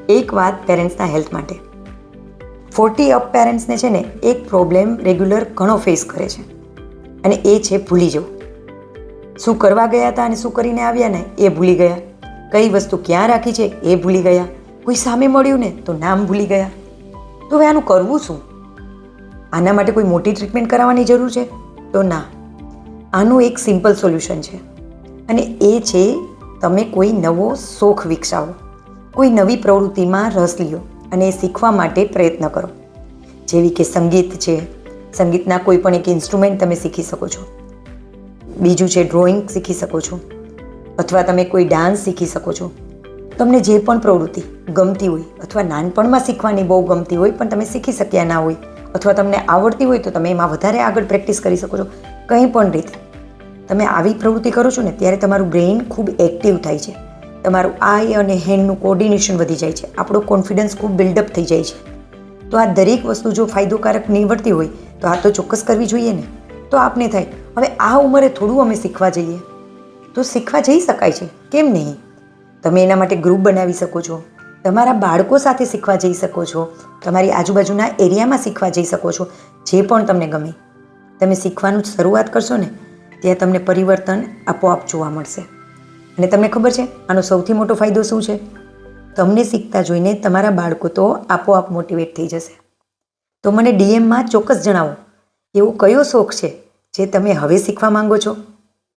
એક વાત પેરેન્ટ્સના હેલ્થ માટે. 40 અપ પેરેન્ટ્સને છે ને એક પ્રોબ્લેમ રેગ્યુલર ઘણો ફેસ કરે છે અને એ છે ભૂલી જવું. શું કરવા ગયા હતા અને શું કરીને આવ્યા ને એ ભૂલી ગયા. કઈ વસ્તુ ક્યાં રાખી છે એ ભૂલી ગયા. કોઈ સામે મળ્યું ને તો નામ ભૂલી ગયા. તો હવે આનું કરવું શું? આના માટે કોઈ મોટી ટ્રીટમેન્ટ કરાવવાની જરૂર છે? તો ના. આનું એક સિમ્પલ સોલ્યુશન છે અને એ છે તમે કોઈ નવો શોખ વિકસાવો, કોઈ નવી પ્રવૃત્તિમાં રસ લ્યો અને એ શીખવા માટે પ્રયત્ન કરો. જેવી કે સંગીત છે, સંગીતના કોઈ પણ એક ઇન્સ્ટ્રુમેન્ટ તમે શીખી શકો છો. બીજું છે ડ્રોઈંગ શીખી શકો છો, અથવા તમે કોઈ ડાન્સ શીખી શકો છો. તમને જે પણ પ્રવૃત્તિ ગમતી હોય અથવા નાનપણમાં શીખવાની બહુ ગમતી હોય પણ તમે શીખી શક્યા ના હોય, અથવા તમને આવડતી હોય તો તમે એમાં વધારે આગળ પ્રેક્ટિસ કરી શકો છો. કંઈ પણ રીતે તમે આવી પ્રવૃત્તિ કરો છો ને ત્યારે તમારું બ્રેઇન ખૂબ એક્ટિવ થાય છે, તમારું આઈ અને હેન્ડનું કોર્ડિનેશન વધી જાય છે, આપણો કોન્ફિડન્સ ખૂબ બિલ્ડઅપ થઈ જાય છે. તો આ દરેક વસ્તુ જો ફાયદોકારક નીવડતી હોય તો આ તો ચોક્કસ કરવી જોઈએ ને. તો આપને થાય હવે આ ઉંમરે થોડું અમે શીખવા જઈએ, તો શીખવા જઈ શકાય છે, કેમ નહીં? તમે એના માટે ગ્રુપ બનાવી શકો છો, તમારા બાળકો સાથે શીખવા જઈ શકો છો, તમારી આજુબાજુના એરિયામાં શીખવા જઈ શકો છો. જે પણ તમને ગમે તમે શીખવાનું શરૂઆત કરશો ને ત્યાં તમને પરિવર્તન આપોઆપ જોવા મળશે. અને તમને ખબર છે આનો સૌથી મોટો ફાયદો શું છે? તમને શીખતા જોઈને તમારા બાળકો તો આપોઆપ મોટિવેટ થઈ જશે. તો મને ડીએમમાં ચોક્કસ જણાવો એવો કયો શોખ છે જે તમે હવે શીખવા માંગો છો.